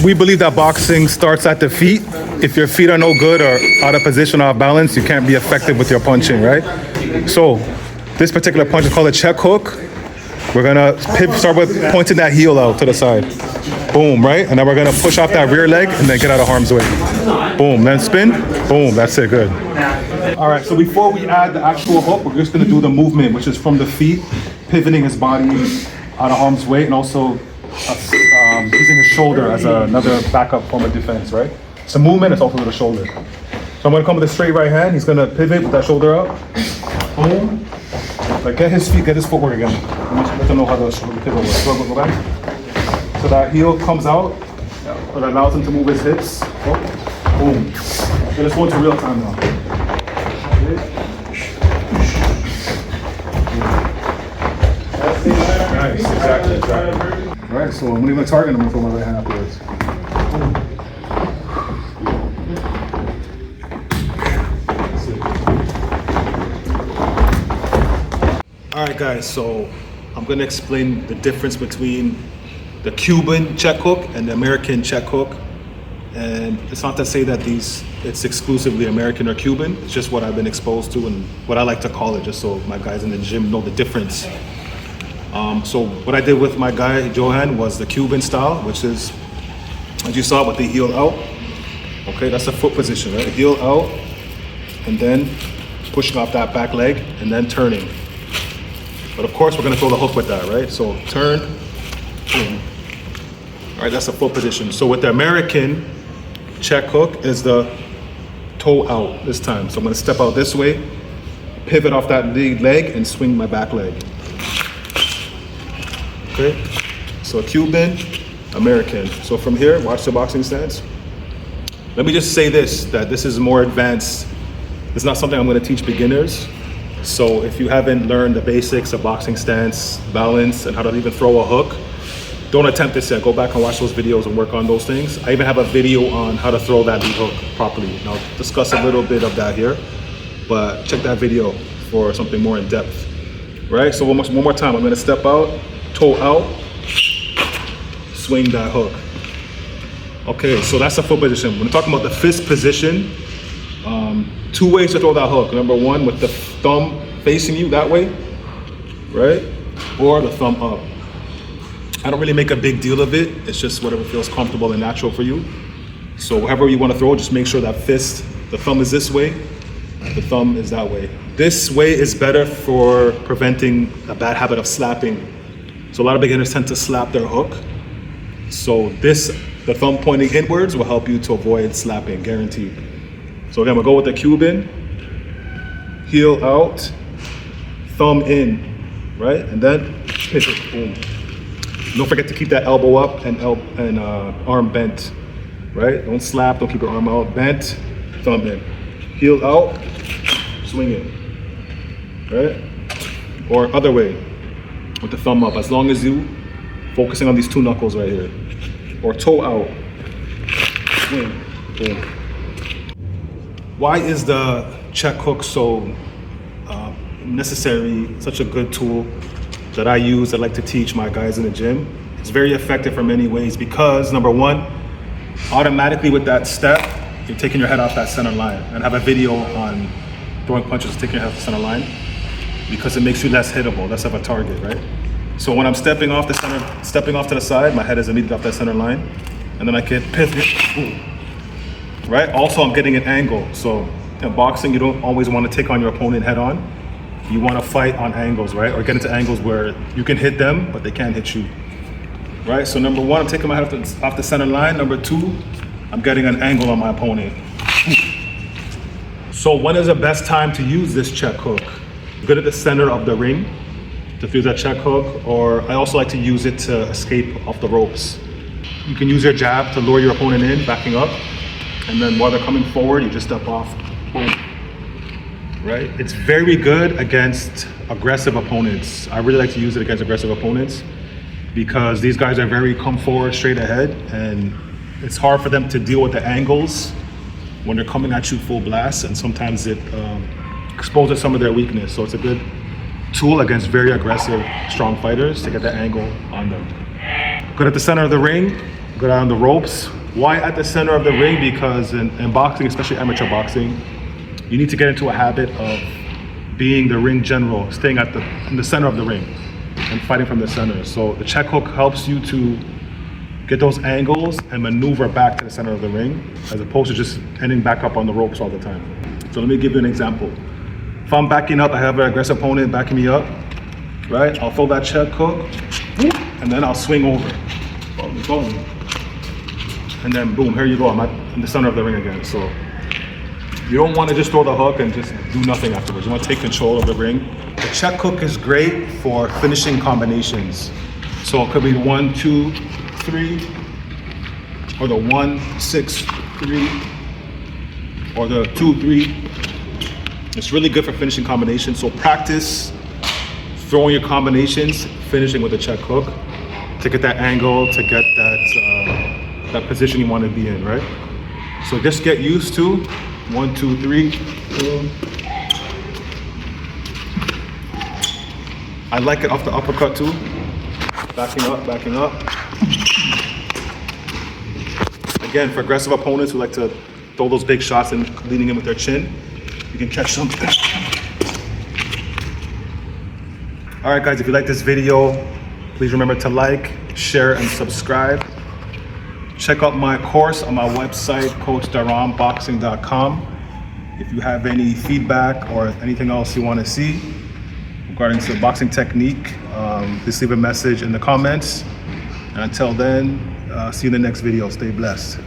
We believe that boxing starts at the feet. If your feet are no good or out of position or off balance, you can't be effective with your punching, right? So this particular punch is called a check hook. We're gonna start with pointing that heel out to the side. Boom, right? And then we're gonna push off that rear leg and then get out of harm's way. Boom, then spin. Boom, that's it, good. All right, so before we add the actual hook, we're just gonna do the movement, which is from the feet, pivoting his body out of harm's way, and also using his shoulder as another backup form of defense, right? It's a movement, it's also with the shoulder. So I'm gonna come with a straight right hand, he's gonna pivot with that shoulder up. Boom. Like get his footwork again. Let them know how the pivot works. Go back. So that heel comes out, but allows him to move his hips. Oh. Boom. So let's go into real time now. Nice, exactly. All right, so I'm gonna even target him with my right hand afterwards. All right, guys, so I'm gonna explain the difference between the Cuban check hook and the American check hook. And it's not to say that it's exclusively American or Cuban, it's just what I've been exposed to and what I like to call it, just so my guys in the gym know the difference. So what I did with my guy, Johan, was the Cuban style, which is, as you saw, with the heel out. Okay, that's the foot position, right? Heel out, and then pushing off that back leg, and then turning. But of course, we're gonna throw the hook with that, right? So turn, boom. All right, that's the foot position. So with the American check hook is the toe out this time. So I'm gonna step out this way, pivot off that lead leg, and swing my back leg. Okay, so Cuban, American. So from here, watch the boxing stance. Let me just say this, that this is more advanced. It's not something I'm gonna teach beginners. So if you haven't learned the basics of boxing stance, balance, and how to even throw a hook, don't attempt this yet. Go back and watch those videos and work on those things. I even have a video on how to throw that lead hook properly. And I'll discuss a little bit of that here, but check that video for something more in depth, right? So one more time, I'm gonna step out, toe out, swing that hook. Okay, so that's the foot position. When we're talking about the fist position, two ways to throw that hook. Number one, with the thumb facing you that way, right? Or the thumb up. I don't really make a big deal of it. It's just whatever feels comfortable and natural for you. So however you want to throw, just make sure that fist, the thumb is this way, the thumb is that way. This way is better for preventing a bad habit of slapping. So a lot of beginners tend to slap their hook. So the thumb pointing inwards will help you to avoid slapping, guaranteed. So again, we'll go with the Cuban, heel out, thumb in, right? And then pivot, boom. Don't forget to keep that elbow up and arm bent, right? Don't slap, don't keep your arm out, bent, thumb in. Heel out, swing it, right? Or other way, with the thumb up, as long as you focusing on these two knuckles right here. Or toe out, swing, boom. Why is the check hook so necessary, such a good tool that I use, I like to teach my guys in the gym? It's very effective for many ways because, number one, automatically with that step, you're taking your head off that center line. And I have a video on throwing punches, taking your head off the center line, because it makes you less hittable, less of a target, right? So when I'm stepping off to the side, my head is immediately off that center line, and then I can pivot, boom, right? Also, I'm getting an angle. So in boxing, you don't always want to take on your opponent head on. You want to fight on angles, right? Or get into angles where you can hit them, but they can't hit you, right? So number one, I'm taking my head off the center line. Number two, I'm getting an angle on my opponent. So when is the best time to use this check hook? Good at the center of the ring to use that check hook, or I also like to use it to escape off the ropes. You can use your jab to lure your opponent in, backing up, and then while they're coming forward, you just step off, boom. Right? It's very good against aggressive opponents. I really like to use it against aggressive opponents because these guys are very come forward, straight ahead, and it's hard for them to deal with the angles when they're coming at you full blast, and sometimes it exposes some of their weakness. So it's a good tool against very aggressive, strong fighters to get that angle on them. Good at the center of the ring, Go down the ropes. Why at the center of the ring? Because in boxing, especially amateur boxing, you need to get into a habit of being the ring general, staying in the center of the ring and fighting from the center. So the check hook helps you to get those angles and maneuver back to the center of the ring, as opposed to just ending back up on the ropes all the time. So let me give you an example. If I'm backing up, I have an aggressive opponent backing me up, right? I'll throw that check hook, and then I'll swing over. Boom, boom. And then boom, here you go, I'm in the center of the ring again. So you don't want to just throw the hook and just do nothing afterwards. You want to take control of the ring. The check hook is great for finishing combinations. So it could be 1, 2, 3, or the 1, 6, 3, or the 2, 3. It's really good for finishing combinations. So practice throwing your combinations, finishing with a check hook to get that angle, to get that position you want to be in, right? So just get used to 1, 2, 3. Boom. I like it off the uppercut too. Backing up, backing up. Again, for aggressive opponents who like to throw those big shots and leaning in with their chin, you can catch something. All right, guys, if you like this video, please remember to like, share, and subscribe. Check out my course on my website, coachdaramboxing.com. If you have any feedback or anything else you want to see regarding to boxing technique, just leave a message in the comments. And until then, see you in the next video. Stay blessed.